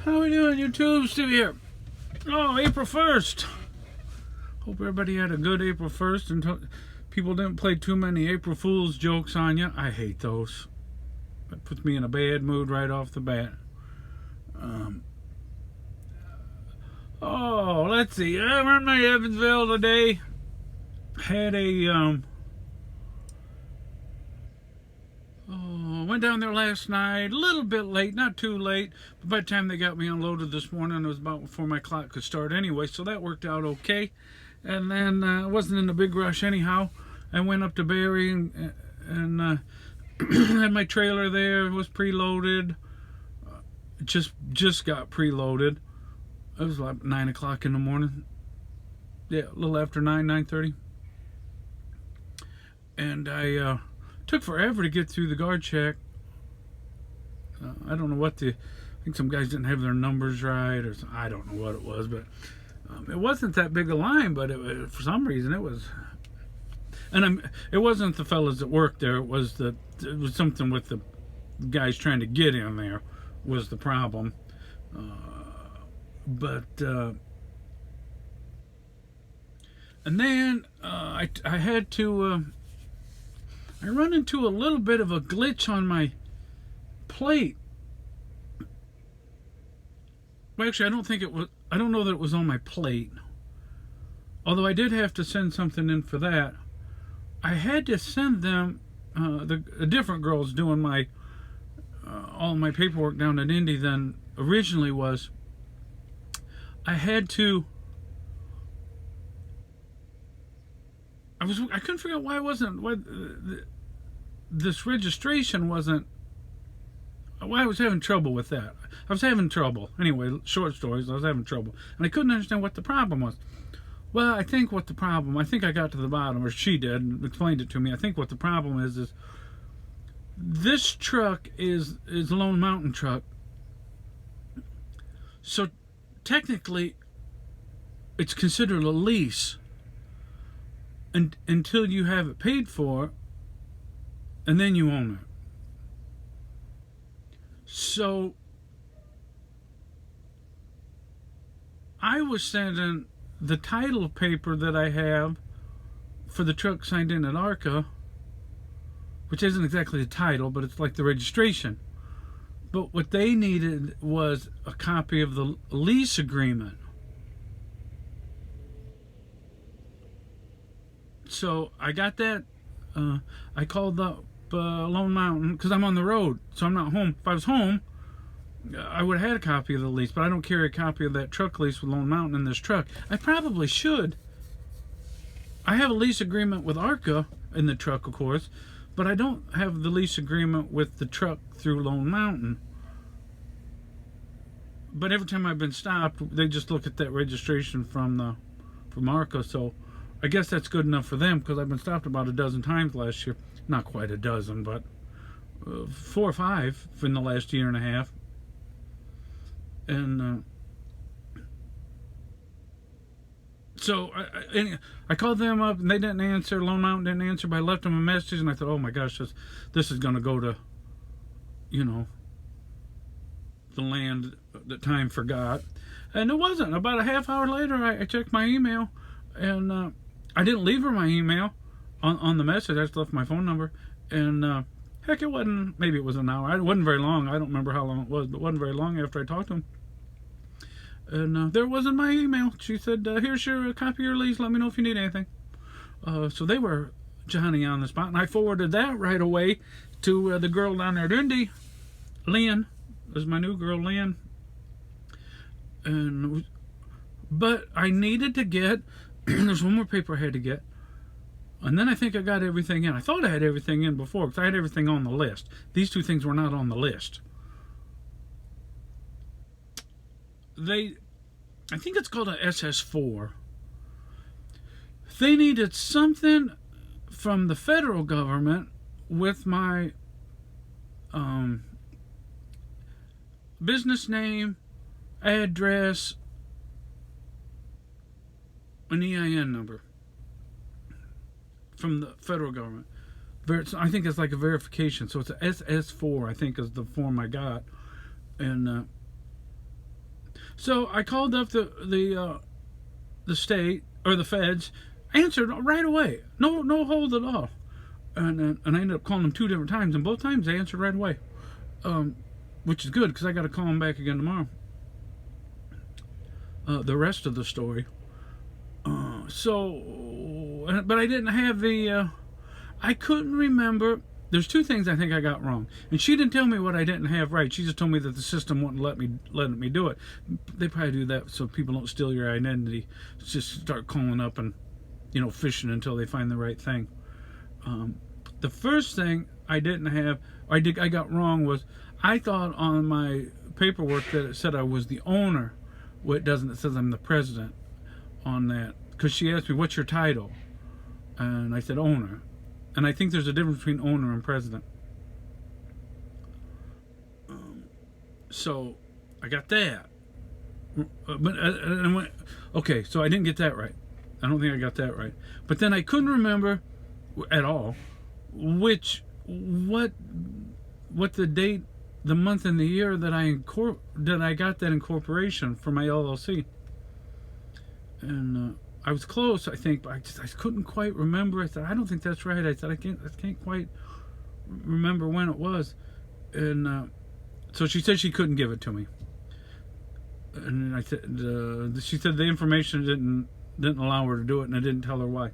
How we doing, YouTube? Steve here. Oh, April 1st. Hope everybody had a good April 1st and people didn't play too many April Fool's jokes on you. I hate those. That puts me in a bad mood right off the bat. Let's see. I'm in my Evansville today. Had a went down there last night, a little bit late, not too late, but by the time they got me unloaded this morning, it was about before my clock could start anyway, so that worked out okay. And then I wasn't in a big rush anyhow. I went up to Barry and had my trailer there. It was preloaded. Just got preloaded. It was like 9 o'clock in the morning. Yeah, a little after 9:30. And I took forever to get through the guard check. I don't know what I think some guys didn't have their numbers right, or I don't know what it was, but it wasn't that big a line, but for some reason it was. And it wasn't the fellas that worked there. It was something with the guys trying to get in there was the problem. And then I had to. I run into a little bit of a glitch on my plate. Well, actually, I don't think it was. I don't know that it was on my plate. Although I did have to send something in for that. I had to send them the different girls doing my all my paperwork down at Indy than originally was. I had to. I couldn't figure out why this registration wasn't. Why I was having trouble with that. I was having trouble. Anyway, short stories, I was having trouble. And I couldn't understand what the problem was. Well, I think I got to the bottom, or she did, and explained it to me. I think what the problem is this truck is a Lone Mountain truck. So technically, it's considered a lease. Until you have it paid for, and then you own it. So I was sending the title paper that I have for the truck signed in at ARCA, which isn't exactly the title, but it's like the registration. But what they needed was a copy of the lease agreement. So I got that. I called up Lone Mountain because I'm on the road, so I'm not home. If I was home, I would have had a copy of the lease, but I don't carry a copy of that truck lease with Lone Mountain in this truck. I probably should. I have a lease agreement with ARCA in the truck, of course, but I don't have the lease agreement with the truck through Lone Mountain. But every time I've been stopped, they just look at that registration from ARCA, so I guess that's good enough for them because I've been stopped about a dozen times last year. Not quite a dozen, but 4 or 5 in the last year and a half. And so I called them up and they didn't answer. Lone Mountain didn't answer, but I left them a message and I thought, oh my gosh, this is going to go to, the land that time forgot. And it wasn't. About a half hour later, I checked my email and I didn't leave her my email on the message. I just left my phone number. And heck, it wasn't, maybe it was an hour. It wasn't very long. I don't remember how long it was, but it wasn't very long after I talked to him. And there wasn't my email. She said, here's your copy of your lease. Let me know if you need anything. So they were Johnny on the spot. And I forwarded that right away to the girl down there at Indy, Lynn. This is my new girl, Lynn. But I needed to get, there's one more paper I had to get. And then I think I got everything in. I thought I had everything in before because I had everything on the list. These two things were not on the list. I think it's called an SS4. They needed something from the federal government with my business name, address, an EIN number from the federal government. I think it's like a verification. So it's a SS4, I think, is the form I got. And So I called up the state or the feds, answered right away, no hold at all, and I ended up calling them 2 different times, and both times they answered right away, which is good because I got to call them back again tomorrow. The rest of the story. But I didn't have the. I couldn't remember. There's 2 things I think I got wrong, and she didn't tell me what I didn't have right. She just told me that the system wouldn't let me do it. They probably do that so people don't steal your identity. Just start calling up and, fishing until they find the right thing. The first thing I didn't have, I got wrong was I thought on my paperwork that it said I was the owner. Well, it doesn't. It says I'm the president on that. Because she asked me, what's your title? And I said owner. And I think there's a difference between owner and president. So I got that. Okay, so I didn't get that right. I don't think I got that right. But then I couldn't remember at all what the date, the month, and the year that I got that incorporation for my LLC. And I was close, I think, but I couldn't quite remember. I said, I don't think that's right. I said, I can't quite remember when it was. And so she said she couldn't give it to me. And I said, she said the information didn't allow her to do it, and I didn't tell her why.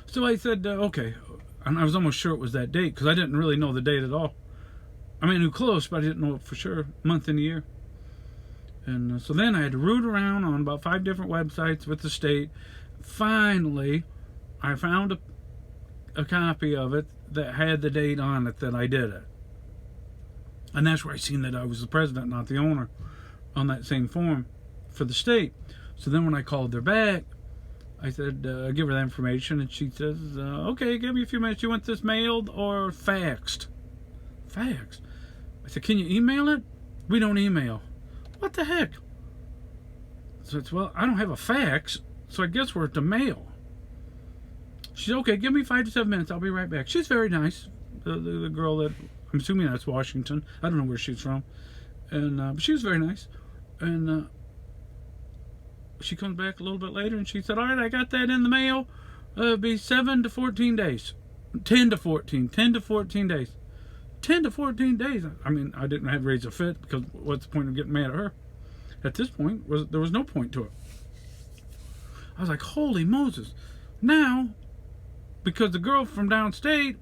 So I said, okay. And I was almost sure it was that date, because I didn't really know the date at all. I mean, I knew close, but I didn't know it for sure, month and year. And so then I had to root around on about 5 different websites with the state. Finally, I found a copy of it that had the date on it that I did it. And that's where I seen that I was the president, not the owner, on that same form for the state. So then when I called her back, I said, give her that information, and she says, okay, give me a few minutes. You want this mailed or faxed? Faxed? I said, can you email it? We don't email. What the heck? So it's, well, I don't have a fax, so I guess we're at the mail. She said, okay, give me 5 to 7 minutes. I'll be right back. She's very nice. The girl that, I'm assuming that's Washington. I don't know where she's from. And but she was very nice. And she comes back a little bit later, and she said, all right, I got that in the mail. It'll be 7 to 14 days. 10 to 14 days. 10 to 14 days. I mean, I didn't have to raise a fit, because what's the point of getting mad at her? At this point, there was no point to it. I was like, holy Moses. Now, because the girl from downstate,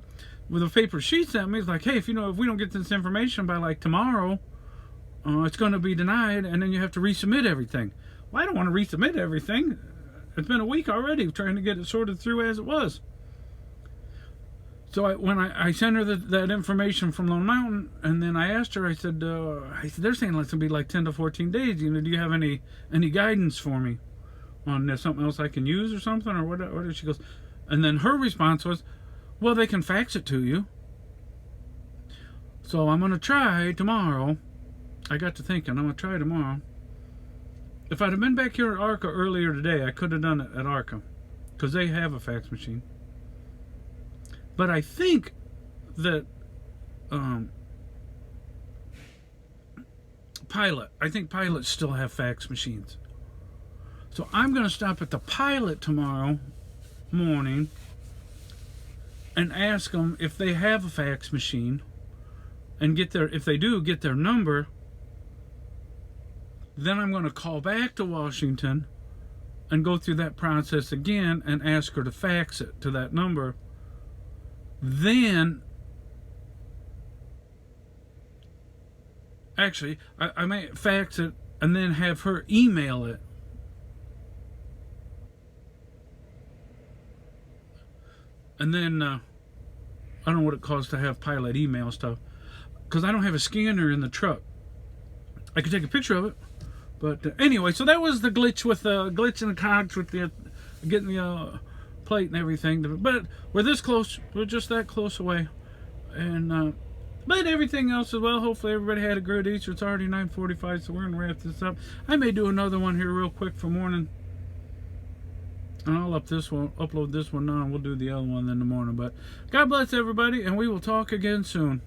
with the paper she sent me, is like, hey, if we don't get this information by like tomorrow, it's going to be denied, and then you have to resubmit everything. Well, I don't want to resubmit everything. It's been a week already trying to get it sorted through as it was. So when I sent her that information from Lone Mountain, and then I asked her, I said, they're saying it's going to be like 10 to 14 days. Do you have any guidance for me on this? Something else I can use or something? Or what? She goes, and then her response was, well, they can fax it to you. So I'm going to try tomorrow. I got to thinking, I'm going to try tomorrow. If I'd have been back here at ARCA earlier today, I could have done it at ARCA, because they have a fax machine. But I think that pilots still have fax machines. So I'm going to stop at the Pilot tomorrow morning and ask them if they have a fax machine, and if they do, get their number. Then I'm going to call back to Washington and go through that process again and ask her to fax it to that number. Then, actually, I might fax it and then have her email it. And then, I don't know what it costs to have Pilot email stuff, because I don't have a scanner in the truck. I could take a picture of it. But anyway, so that was the glitch in the cogs with getting the plate and everything. But we're this close. We're just that close away. And but everything else as well. Hopefully everybody had a good Easter. It's already 9:45, so we're gonna wrap this up. I may do another one here real quick for morning, and I'll upload this one now, and we'll do the other one in the morning. But God bless everybody, and we will talk again soon.